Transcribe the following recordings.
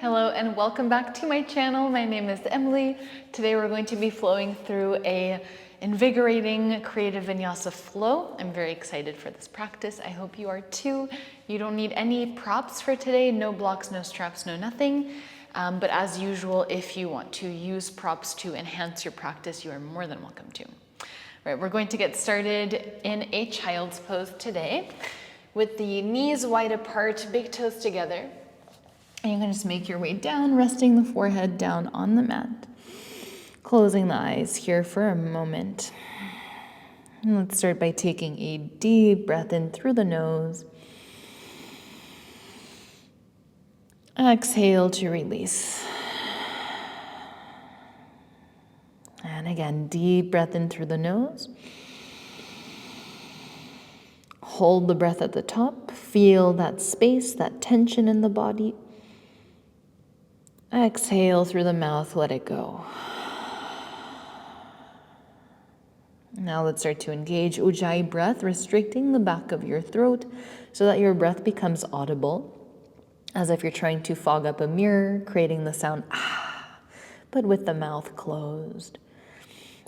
Hello and welcome back to my channel. My name is Emilie. Today we're going to be flowing through a invigorating creative vinyasa flow. I'm very excited for this practice. I hope you are too. You don't need any props for today, no blocks, no straps, no nothing. But as usual, if you want to use props to enhance your practice, you are more than welcome to. Right, we're going to get started in a child's pose today with the knees wide apart, big toes together. And you can just make your way down, resting the forehead down on the mat. Closing the eyes here for a moment. And let's start by taking a deep breath in through the nose. Exhale to release. And again, deep breath in through the nose. Hold the breath at the top. Feel that space, that tension in the body. Exhale through the mouth, let it go. Now let's start to engage Ujjayi breath, restricting the back of your throat so that your breath becomes audible, as if you're trying to fog up a mirror, creating the sound ah, but with the mouth closed.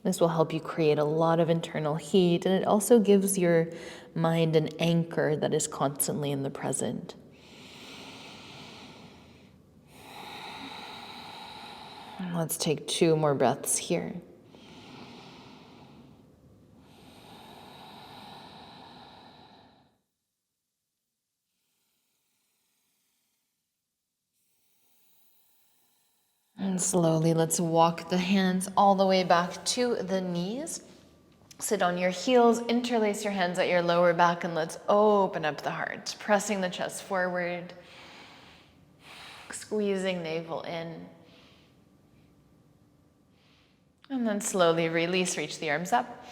This will help you create a lot of internal heat, and it also gives your mind an anchor that is constantly in the present. Let's take 2 more breaths here. And slowly, let's walk the hands all the way back to the knees. Sit on your heels, interlace your hands at your lower back, and let's open up the heart, pressing the chest forward, squeezing navel in. And then slowly release, reach the arms up.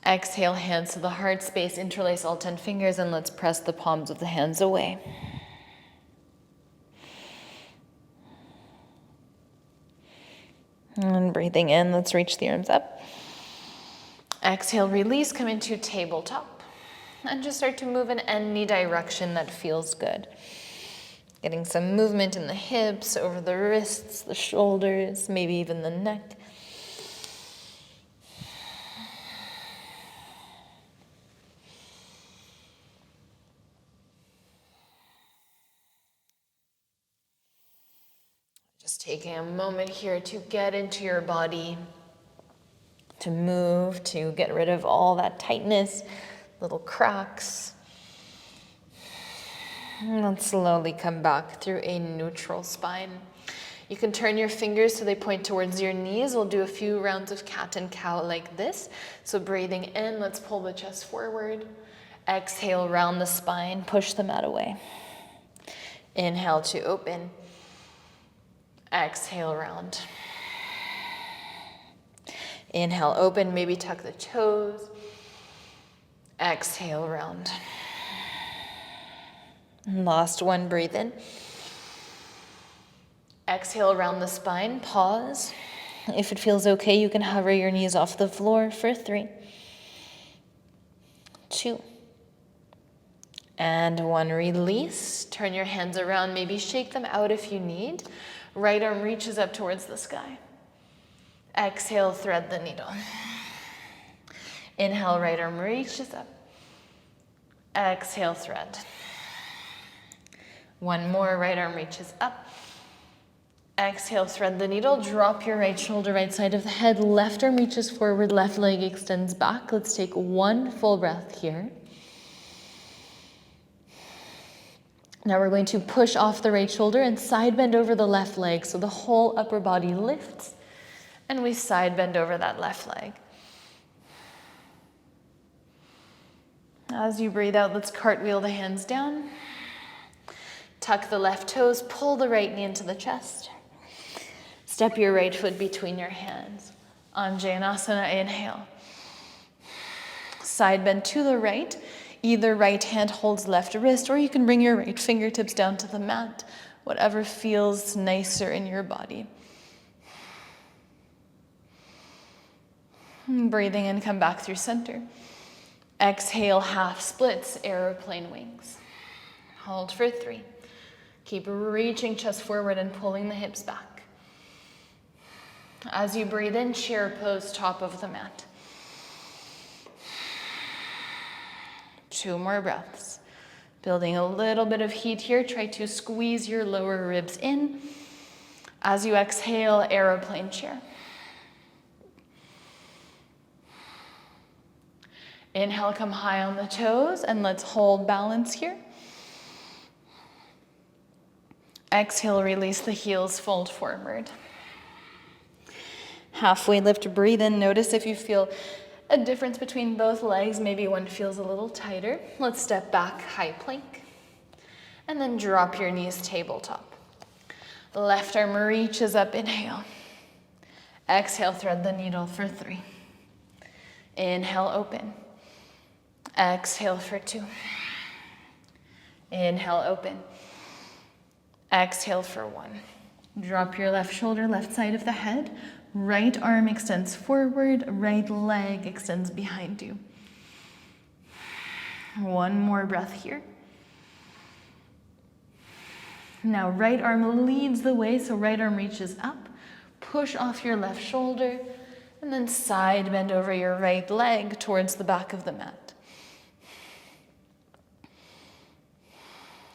Exhale, hands to the heart space, interlace all 10 fingers, and let's press the palms of the hands away. And breathing in, let's reach the arms up. Exhale, release, come into tabletop. And just start to move in any direction that feels good. Getting some movement in the hips, over the wrists, the shoulders, maybe even the neck. Just taking a moment here to get into your body, to move, to get rid of all that tightness, little cracks. And then slowly come back through a neutral spine. You can turn your fingers so they point towards your knees. We'll do a few rounds of cat and cow like this. So breathing in, let's pull the chest forward. Exhale, round the spine, push the mat away. Inhale to open. Exhale, round. Inhale, open, maybe tuck the toes. Exhale, round. Last one, breathe in. Exhale, round the spine, pause. If it feels okay, you can hover your knees off the floor for 3, 2, and 1. Release. Turn your hands around, maybe shake them out if you need. Right arm reaches up towards the sky. Exhale, thread the needle. Inhale, right arm reaches up. Exhale, thread. 1 more, right arm reaches up. Exhale, thread the needle. Drop your right shoulder, right side of the head. Left arm reaches forward, left leg extends back. Let's take 1 full breath here. Now we're going to push off the right shoulder and side bend over the left leg so the whole upper body lifts, and we side bend over that left leg. As you breathe out, let's cartwheel the hands down. Tuck the left toes, pull the right knee into the chest. Step your right foot between your hands. Anjaneyasana, inhale. Side bend to the right. Either right hand holds left wrist, or you can bring your right fingertips down to the mat, whatever feels nicer in your body. Breathing in, come back through center. Exhale, half splits, aeroplane wings. Hold for 3, Keep reaching chest forward and pulling the hips back. As you breathe in, chair pose, top of the mat. 2 more breaths. Building a little bit of heat here. Try to squeeze your lower ribs in. As you exhale, aeroplane chair. Inhale, come high on the toes, and let's hold balance here. Exhale, release the heels, fold forward. Halfway lift, breathe in. Notice if you feel a difference between both legs. Maybe one feels a little tighter. Let's step back, high plank. And then drop your knees, tabletop. Left arm reaches up, inhale. Exhale, thread the needle for 3. Inhale, open. Exhale for 2. Inhale, open. Exhale for 1. Drop your left shoulder, left side of the head. Right arm extends forward, right leg extends behind you. 1 more breath here. Now right arm leads the way, so right arm reaches up. Push off your left shoulder, and then side bend over your right leg towards the back of the mat.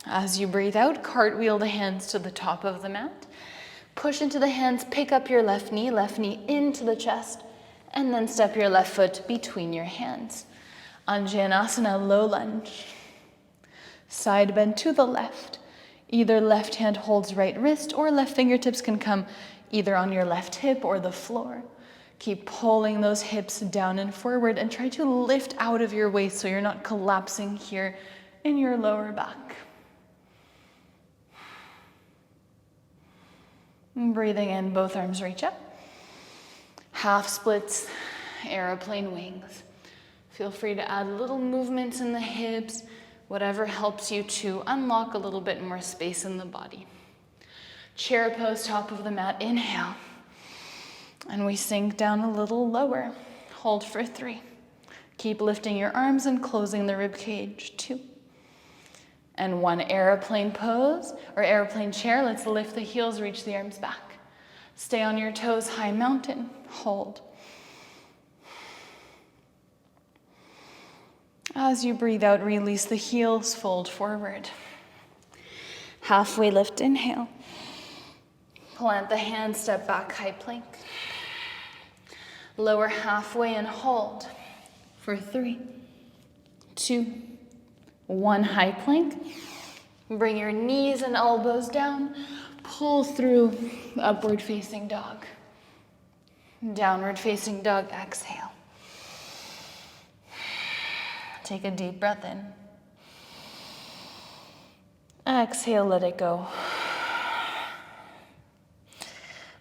As you breathe out, cartwheel the hands to the top of the mat. Push into the hands, pick up your left knee into the chest, and then step your left foot between your hands. Anjaneyasana, low lunge. Side bend to the left. Either left hand holds right wrist, or left fingertips can come either on your left hip or the floor. Keep pulling those hips down and forward, and try to lift out of your waist so you're not collapsing here in your lower back. Breathing in, both arms reach up. Half splits, airplane wings. Feel free to add little movements in the hips, whatever helps you to unlock a little bit more space in the body. Chair pose, top of the mat, inhale. And we sink down a little lower. Hold for 3. Keep lifting your arms and closing the rib cage, 2. And 1 airplane pose, or airplane chair. Let's lift the heels, reach the arms back. Stay on your toes, high mountain, hold. As you breathe out, release the heels, fold forward. Halfway lift, inhale. Plant the hands, step back, high plank. Lower halfway and hold for 3, 2, 1, high plank. Bring your knees and elbows down. Pull through upward facing dog. Downward facing dog, exhale. Take a deep breath in. Exhale, let it go.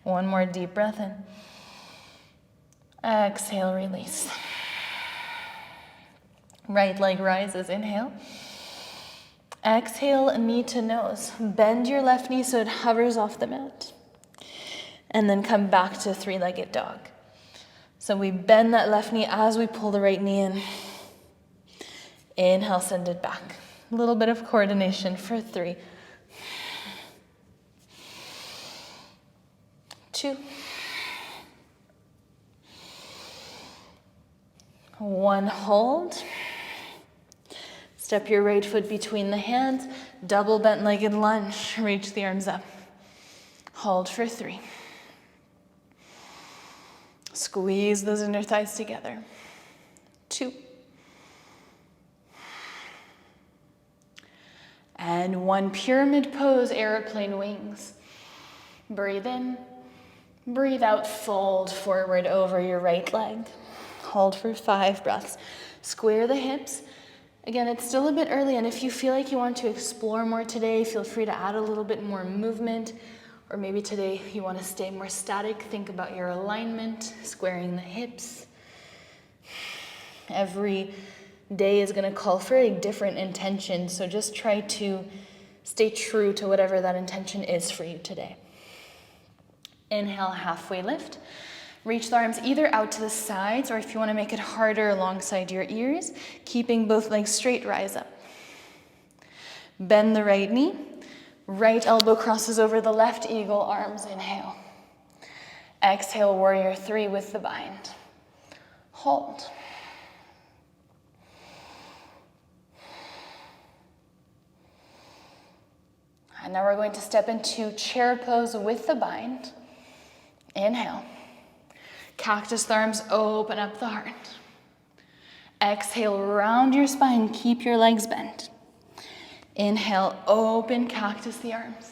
1 more deep breath in. Exhale, release. Right leg rises, inhale. Exhale, knee to nose. Bend your left knee so it hovers off the mat. And then come back to 3-legged dog. So we bend that left knee as we pull the right knee in. Inhale, send it back. A little bit of coordination for 3, 2, 1, hold. Step your right foot between the hands, double bent-legged lunge, reach the arms up. Hold for 3. Squeeze those inner thighs together. 2. And 1, pyramid pose, airplane wings. Breathe in, breathe out, fold forward over your right leg. Hold for 5 breaths. Square the hips. Again, it's still a bit early, and if you feel like you want to explore more today, feel free to add a little bit more movement, or maybe today you want to stay more static. Think about your alignment, squaring the hips. Every day is going to call for a different intention, so just try to stay true to whatever that intention is for you today. Inhale, halfway lift. Reach the arms either out to the sides, or if you want to make it harder, alongside your ears, keeping both legs straight, rise up. Bend the right knee, Right elbow crosses over the left, eagle arms, inhale. Exhale, warrior three with the bind. Hold. And now we're going to step into chair pose with the bind. Inhale. Cactus the arms, open up the heart. Exhale, round your spine, keep your legs bent. Inhale, open cactus the arms.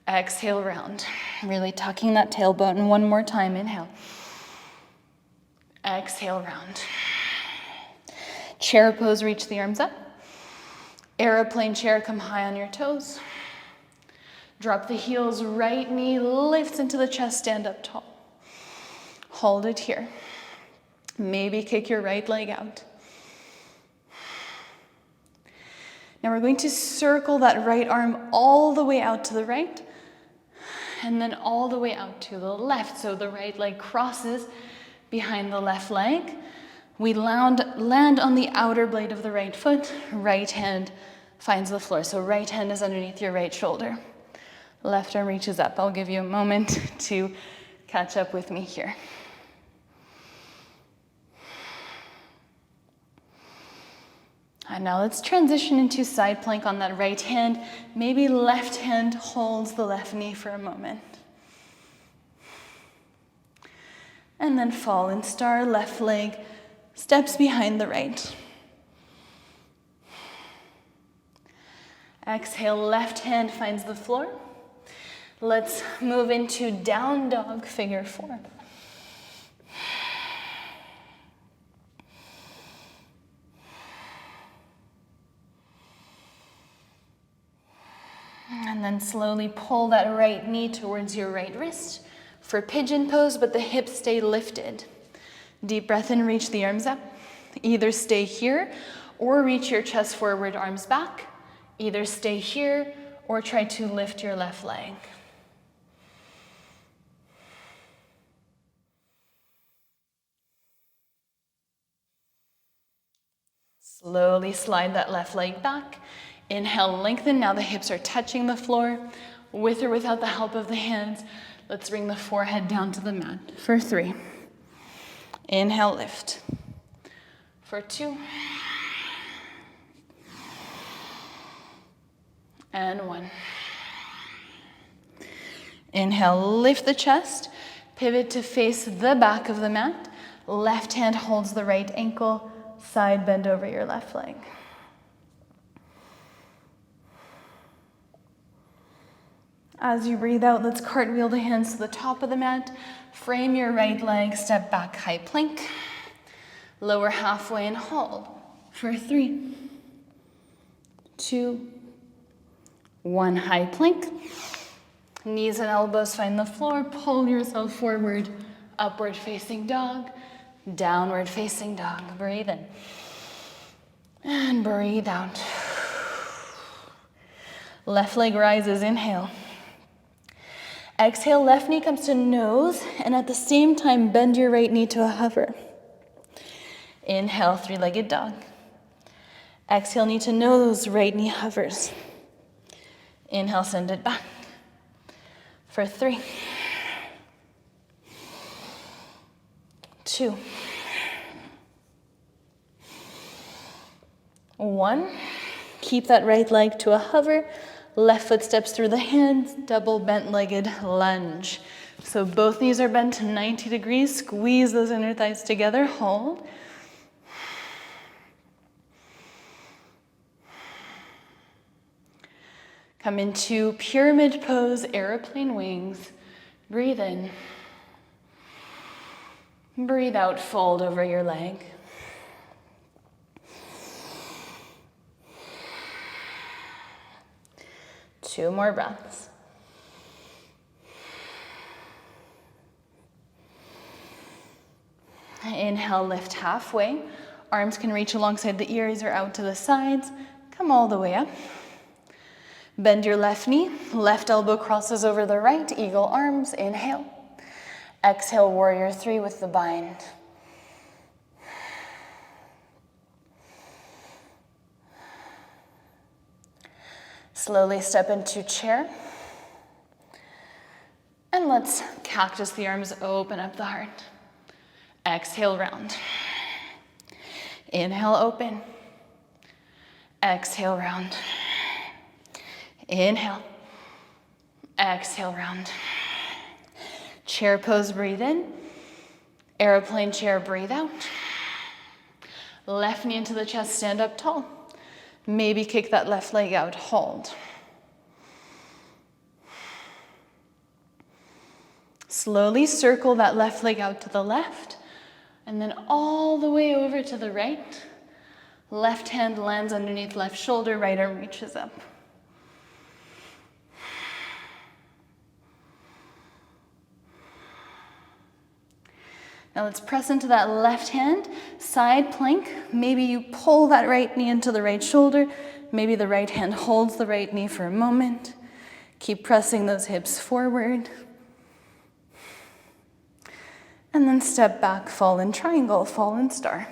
Exhale, round. Really tucking that tailbone. One more time, inhale. Exhale, round. Chair pose, reach the arms up. Airplane chair, come high on your toes. Drop the heels, right knee lifts into the chest, stand up tall. Hold it here. Maybe kick your right leg out. Now we're going to circle that right arm all the way out to the right and then all the way out to the left. So the right leg crosses behind the left leg. We land on the outer blade of the right foot. Right hand finds the floor. So right hand is underneath your right shoulder. Left arm reaches up. I'll give you a moment to catch up with me here. And now let's transition into side plank on that right hand. Maybe left hand holds the left knee for a moment. And then fallen star, left leg steps behind the right. Exhale, left hand finds the floor. Let's move into down dog, figure four. And then slowly pull that right knee towards your right wrist for pigeon pose, but the hips stay lifted. Deep breath in, reach the arms up. Either stay here or reach your chest forward, arms back. Either stay here or try to lift your left leg. Slowly slide that left leg back. Inhale, lengthen. Now the hips are touching the floor. With or without the help of the hands, let's bring the forehead down to the mat. For 3. Inhale, lift. For 2. And 1. Inhale, lift the chest. Pivot to face the back of the mat. Left hand holds the right ankle. Side bend over your left leg. As you breathe out, let's cartwheel the hands to the top of the mat. Frame your right leg, step back, high plank. Lower halfway and hold. For 3, 2, 1, high plank. Knees and elbows find the floor. Pull yourself forward. Upward facing dog. Downward facing dog. Breathe in. And breathe out. Left leg rises, inhale. Exhale, left knee comes to nose, and at the same time, bend your right knee to a hover. Inhale, three-legged dog. Exhale, knee to nose, right knee hovers. Inhale, send it back. For 3, 2, 1. Keep that right leg to a hover. Left foot steps through the hands, double bent-legged lunge. So both knees are bent 90 degrees. Squeeze those inner thighs together. Hold. Come into pyramid pose, airplane wings. Breathe in. Breathe out, fold over your leg. Two more breaths. Inhale, lift halfway. Arms can reach alongside the ears or out to the sides. Come all the way up. Bend your left knee. Left elbow crosses over the right. Eagle arms. Inhale. Exhale, warrior 3 with the bind. Slowly step into chair. And let's cactus the arms, open up the heart. Exhale, round. Inhale, open. Exhale, round. Inhale. Exhale, round. Chair pose, breathe in. Airplane chair, breathe out. Left knee into the chest, stand up tall. Maybe kick that left leg out, hold. Slowly circle that left leg out to the left, and then all the way over to the right. Left hand lands underneath left shoulder, right arm reaches up. Now let's press into that left hand, side plank. Maybe you pull that right knee into the right shoulder. Maybe the right hand holds the right knee for a moment. Keep pressing those hips forward. And then step back, fall in triangle, fall in star.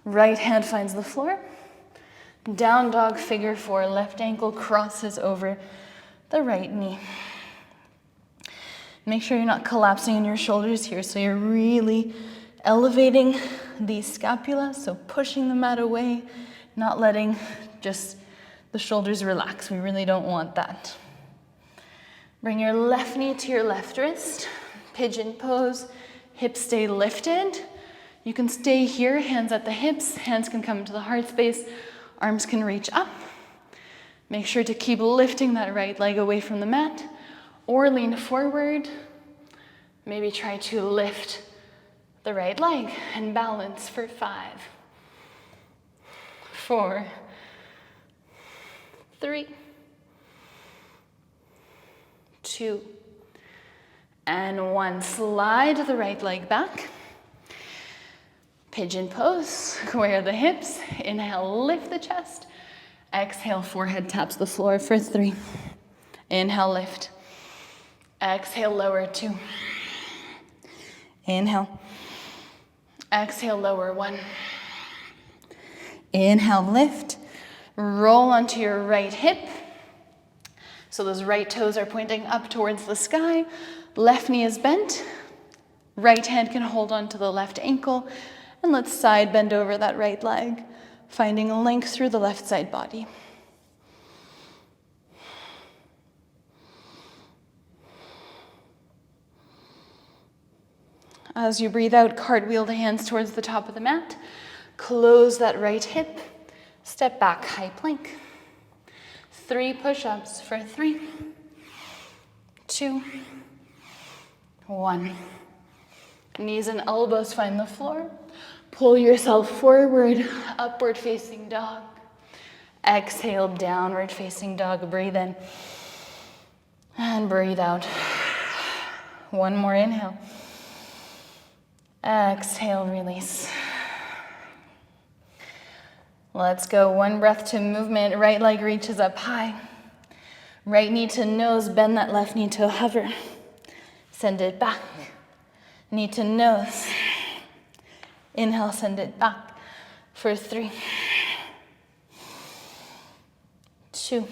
Right hand finds the floor. Down dog, figure four. Left ankle crosses over the right knee. Make sure you're not collapsing in your shoulders here, so you're really elevating the scapula, so pushing the mat away, not letting just the shoulders relax. We really don't want that. Bring your left knee to your left wrist, pigeon pose, hips stay lifted. You can stay here, hands at the hips, hands can come to the heart space, arms can reach up. Make sure to keep lifting that right leg away from the mat, or lean forward. Maybe try to lift the right leg and balance for 5, 4, 3, 2, and 1. Slide the right leg back. Pigeon pose, square the hips. Inhale, lift the chest. Exhale, forehead taps the floor for 3. Inhale, lift. Exhale, lower 2. Inhale. Exhale, lower 1. Inhale, lift. Roll onto your right hip. So those right toes are pointing up towards the sky. Left knee is bent. Right hand can hold onto the left ankle. And let's side bend over that right leg, finding length through the left side body. As you breathe out, cartwheel the hands towards the top of the mat. Close that right hip. Step back, high plank. 3 push-ups for 3, 2, 1. Knees and elbows find the floor. Pull yourself forward, upward facing dog. Exhale, downward facing dog. Breathe in and breathe out. One more inhale. Exhale, release. Let's go. 1 breath to movement. Right leg reaches up high. Right knee to nose. Bend that left knee to a hover. Send it back. Knee to nose. Inhale, send it back for 3, 2,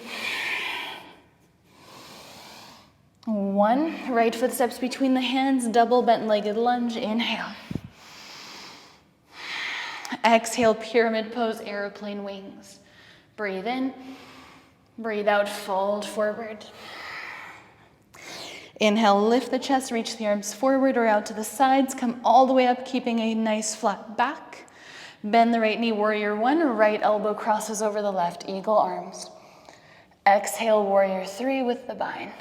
1. Right foot steps between the hands. Double bent-legged lunge. Inhale. Exhale, pyramid pose, airplane wings. Breathe in, breathe out, fold forward. Inhale, lift the chest, reach the arms forward or out to the sides. Come all the way up, keeping a nice flat back. Bend the right knee, warrior 1. Right elbow crosses over the left, eagle arms. Exhale, warrior 3 with the bind.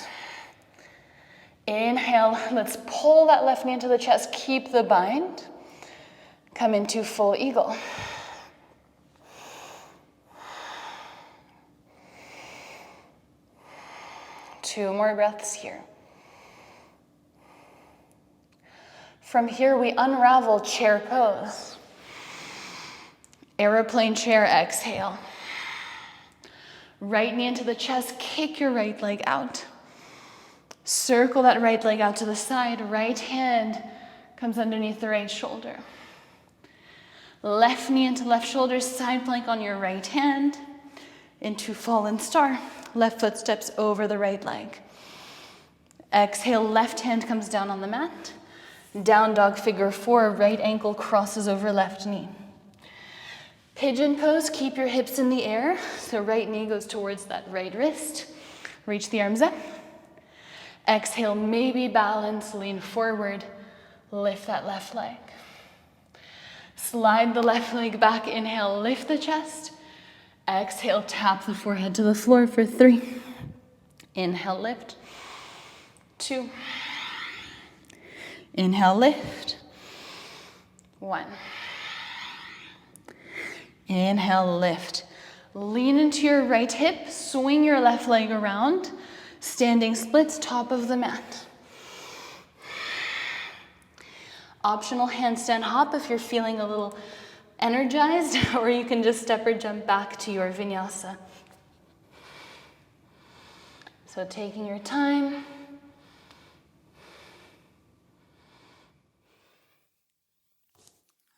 Inhale, let's pull that left knee into the chest, keep the bind. Come into full eagle. Two more breaths here. From here, we unravel chair pose. Airplane chair, exhale. Right knee into the chest, kick your right leg out. Circle that right leg out to the side. Right hand comes underneath the right shoulder. Left knee into left shoulder, side plank on your right hand, into fallen star. Left foot steps over the right leg. Exhale, left hand comes down on the mat. Down dog figure 4, right ankle crosses over left knee. Pigeon pose, keep your hips in the air. So right knee goes towards that right wrist. Reach the arms up. Exhale, maybe balance, lean forward. Lift that left leg. Slide the left leg back, inhale, lift the chest. Exhale, tap the forehead to the floor for 3. Inhale, lift. 2. Inhale, lift. 1. Inhale, lift. Lean into your right hip, swing your left leg around. Standing splits, top of the mat. Optional handstand hop if you're feeling a little energized, or you can just step or jump back to your vinyasa. So taking your time.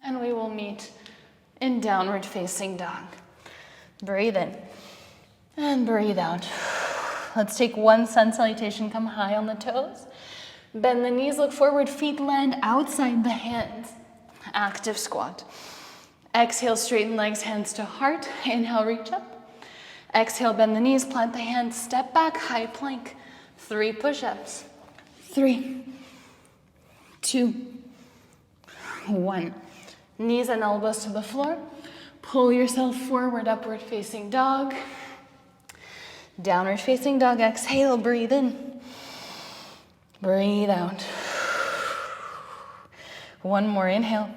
And we will meet in downward facing dog. Breathe in and breathe out. Let's take one sun salutation, come high on the toes. Bend the knees, look forward, feet land outside the hands. Active squat. Exhale, straighten legs, hands to heart. Inhale, reach up. Exhale, bend the knees, plant the hands, step back, high plank. 3 push-ups. 3, 2, 1. Knees and elbows to the floor. Pull yourself forward, upward facing dog. Downward facing dog, exhale, breathe in. Breathe out. One more, inhale.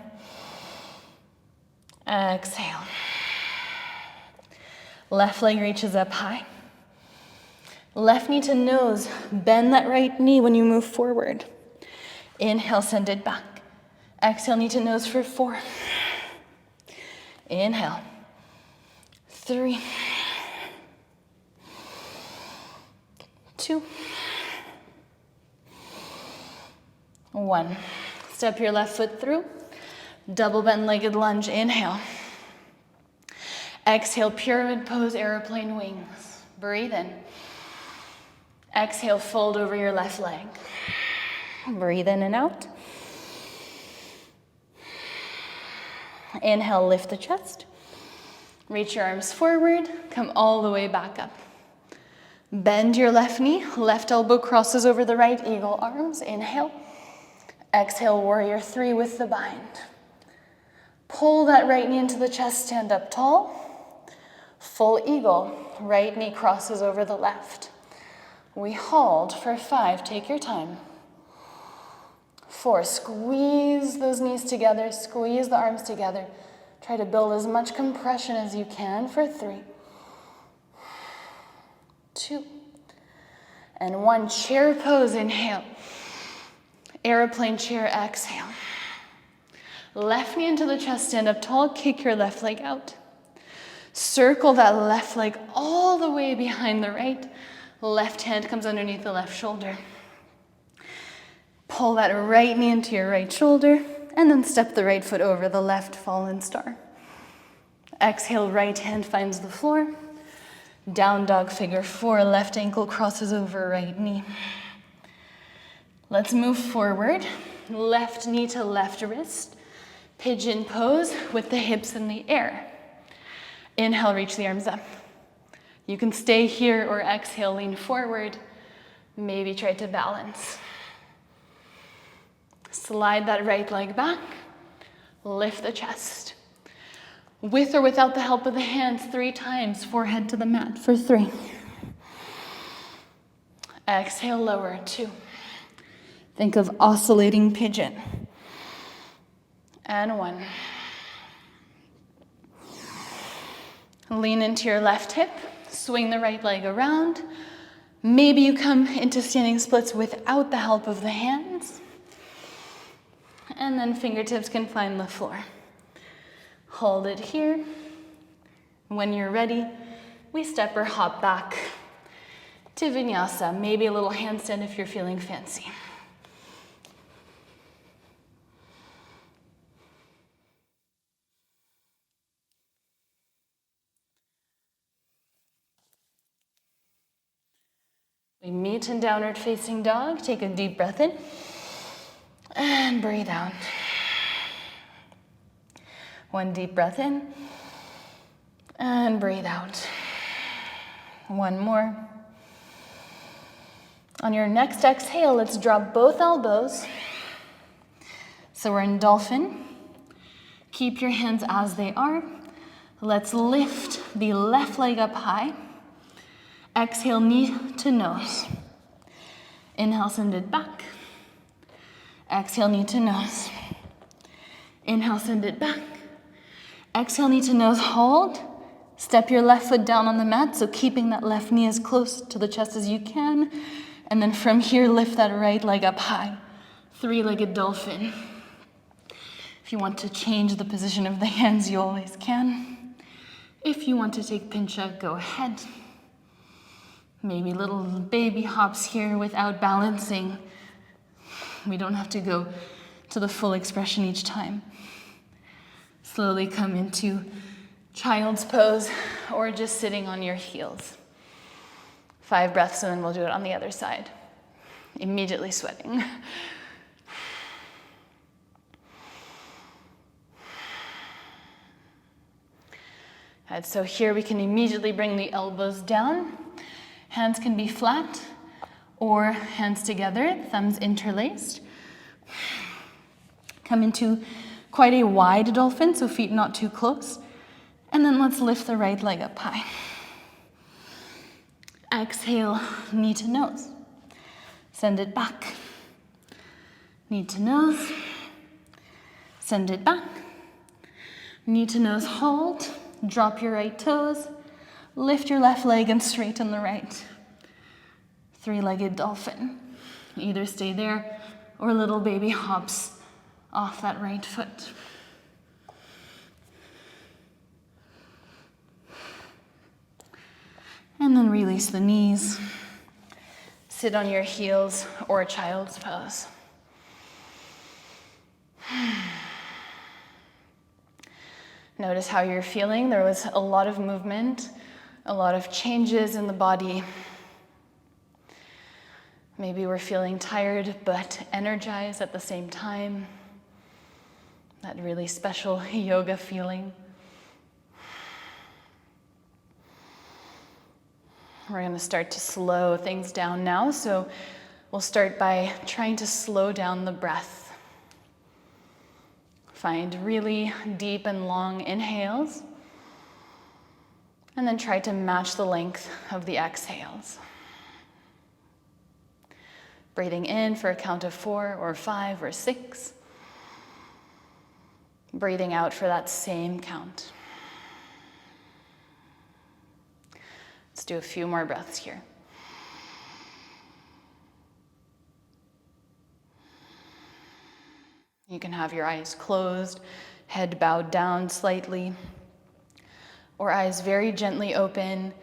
Exhale. Left leg reaches up high. Left knee to nose. Bend that right knee when you move forward. Inhale, send it back. Exhale, knee to nose for 4. Inhale. 3. 2. 1. Step your left foot through. Double bent legged lunge, inhale. Exhale, pyramid pose, airplane wings. Breathe in. Exhale, fold over your left leg. Breathe in and out. Inhale, lift the chest. Reach your arms forward, come all the way back up. Bend your left knee, left elbow crosses over the right, eagle arms, inhale. Exhale, warrior 3 with the bind. Pull that right knee into the chest, stand up tall. Full eagle, right knee crosses over the left. We hold for 5, take your time. 4, squeeze those knees together, squeeze the arms together. Try to build as much compression as you can for 3, 2, and 1. Chair pose, inhale. Airplane chair, exhale. Left knee into the chest, stand up tall, kick your left leg out. Circle that left leg all the way behind the right. Left hand comes underneath the left shoulder. Pull that right knee into your right shoulder, and then step the right foot over the left, fallen star. Exhale, right hand finds the floor. Down dog figure 4, left ankle crosses over right knee. Let's move forward. Left knee to left wrist. Pigeon pose with the hips in the air. Inhale, reach the arms up. You can stay here or exhale, lean forward. Maybe try to balance. Slide that right leg back. Lift the chest. With or without the help of the hands, 3 times, forehead to the mat for 3. Exhale, lower, 2. Think of oscillating pigeon. And 1. Lean into your left hip, swing the right leg around. Maybe you come into standing splits without the help of the hands. And then fingertips can find the floor. Hold it here. When you're ready, we step or hop back to vinyasa. Maybe a little handstand if you're feeling fancy. We meet in downward facing dog. Take a deep breath in and breathe out. One deep breath in and breathe out. One more. On your next exhale, let's drop both elbows. So we're in dolphin. Keep your hands as they are. Let's lift the left leg up high. Exhale, knee to nose. Inhale, send it back. Exhale, knee to nose. Inhale, send it back. Exhale, knee to nose, hold. Step your left foot down on the mat, so keeping that left knee as close to the chest as you can. And then from here, lift that right leg up high. Three-legged dolphin. If you want to change the position of the hands, you always can. If you want to take pincha, go ahead. Maybe little baby hops here without balancing. We don't have to go to the full expression each time. Slowly come into child's pose or just sitting on your heels. 5 breaths and then we'll do it on the other side. Immediately sweating. And so here we can immediately bring the elbows down. Hands can be flat or hands together, thumbs interlaced. Come into quite a wide dolphin, so feet not too close. And then let's lift the right leg up high. Exhale, knee to nose. Send it back. Knee to nose. Send it back. Knee to nose, hold. Drop your right toes. Lift your left leg and straighten the right. Three-legged dolphin. Either stay there or little baby hops off that right foot. And then release the knees. Sit on your heels or child's pose. Notice how you're feeling. There was a lot of movement, a lot of changes in the body. Maybe we're feeling tired but energized at the same time. That really special yoga feeling. We're going to start to slow things down now, so we'll start by trying to slow down the breath. Find really deep and long inhales, and then try to match the length of the exhales. Breathing in for a count of 4 or 5 or 6. Breathing out for that same count. Let's do a few more breaths here. You can have your eyes closed, head bowed down slightly, or eyes very gently open,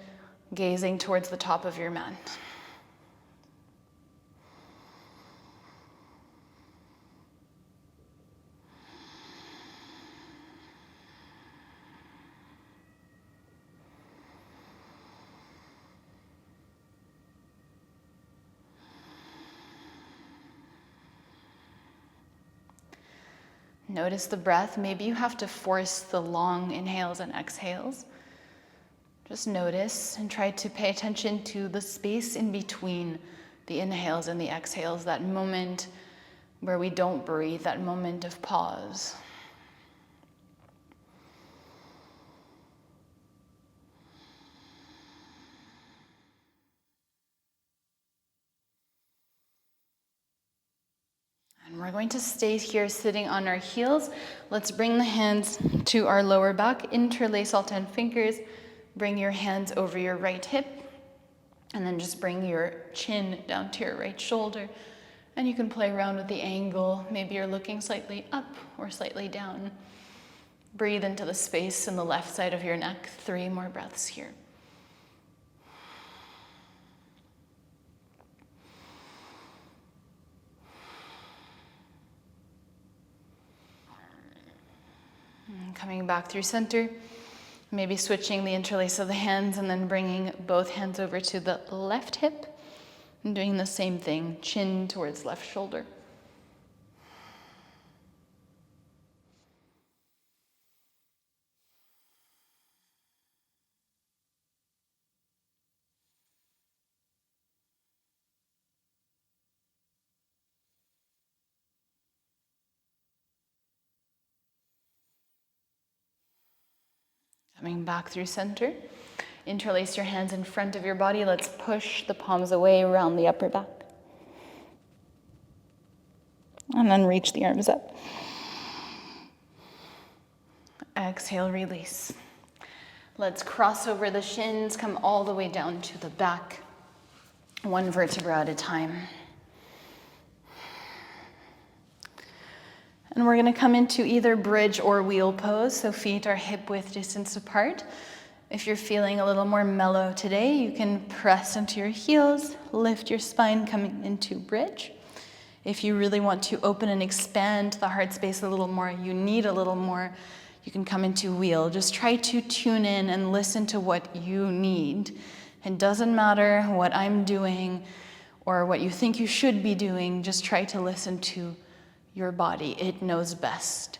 gazing towards the top of your mat. Notice the breath. Maybe you have to force the long inhales and exhales. Just notice and try to pay attention to the space in between the inhales and the exhales, that moment where we don't breathe, that moment of pause. And we're going to stay here sitting on our heels. Let's bring the hands to our lower back, interlace all 10 fingers, bring your hands over your right hip, and then just bring your chin down to your right shoulder. And you can play around with the angle. Maybe you're looking slightly up or slightly down. Breathe into the space in the left side of your neck. 3 more breaths here. Coming back through center, maybe switching the interlace of the hands and then bringing both hands over to the left hip. And doing the same thing, chin towards left shoulder. Coming back through center. Interlace your hands in front of your body. Let's push the palms away around the upper back. And then reach the arms up. Exhale, release. Let's cross over the shins, come all the way down to the back, one vertebra at a time. And we're going to come into either bridge or wheel pose, so feet are hip width distance apart. If you're feeling a little more mellow today, you can press into your heels, lift your spine coming into bridge. If you really want to open and expand the heart space a little more, you need a little more, you can come into wheel. Just try to tune in and listen to what you need. It doesn't matter what I'm doing or what you think you should be doing, just try to listen to your body. It knows best.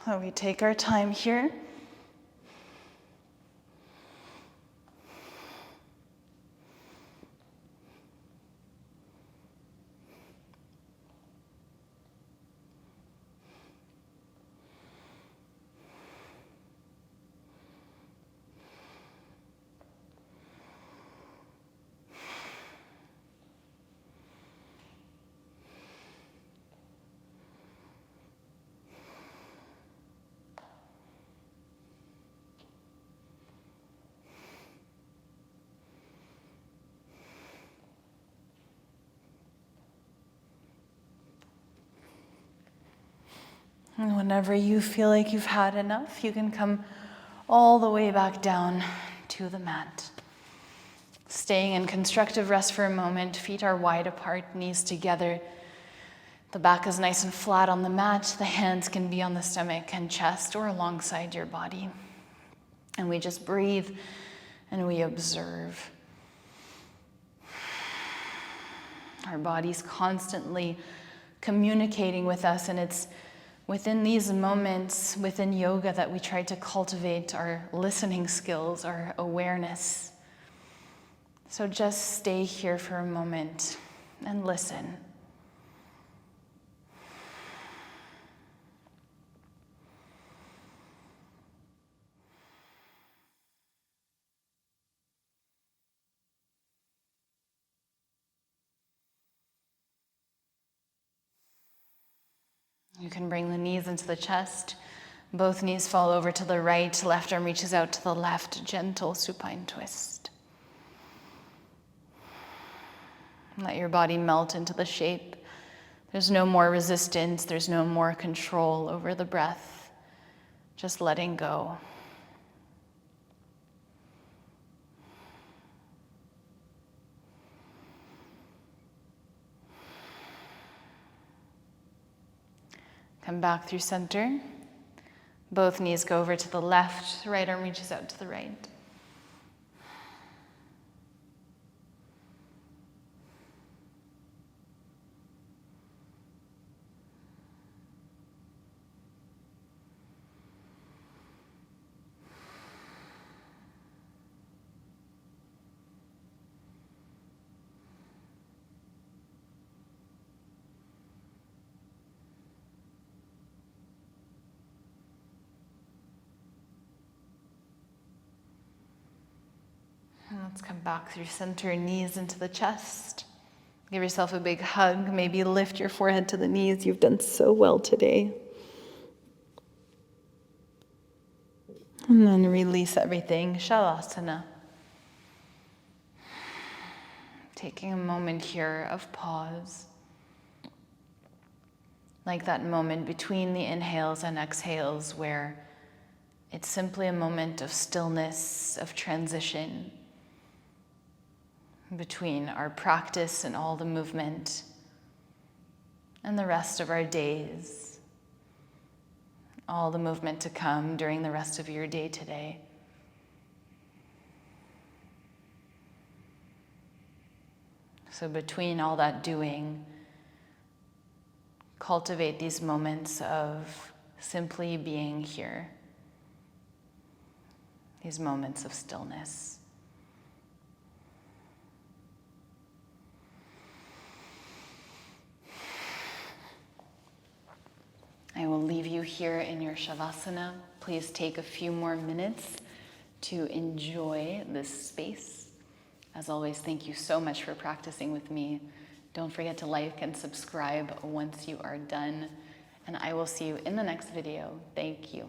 So we take our time here. And whenever you feel like you've had enough, you can come all the way back down to the mat. Staying in constructive rest for a moment, feet are wide apart, knees together. The back is nice and flat on the mat. The hands can be on the stomach and chest or alongside your body. And we just breathe and we observe. Our body's constantly communicating with us, and it's within these moments, within yoga, that we try to cultivate our listening skills, our awareness. So just stay here for a moment and listen. You can bring the knees into the chest. Both knees fall over to the right. Left arm reaches out to the left. Gentle supine twist. Let your body melt into the shape. There's no more resistance. There's no more control over the breath. Just letting go. Come back through center. Both knees go over to the left. Right arm reaches out to the right. Let's come back through center, knees into the chest. Give yourself a big hug. Maybe lift your forehead to the knees. You've done so well today. And then release everything. Savasana. Taking a moment here of pause. Like that moment between the inhales and exhales where it's simply a moment of stillness, of transition between our practice and all the movement and the rest of our days. all the movement to come during the rest of your day today. So between all that doing, cultivate these moments of simply being here, these moments of stillness. I will leave you here in your Savasana. Please take a few more minutes to enjoy this space. As always, thank you so much for practicing with me. Don't forget to like and subscribe once you are done, and I will see you in the next video. Thank you.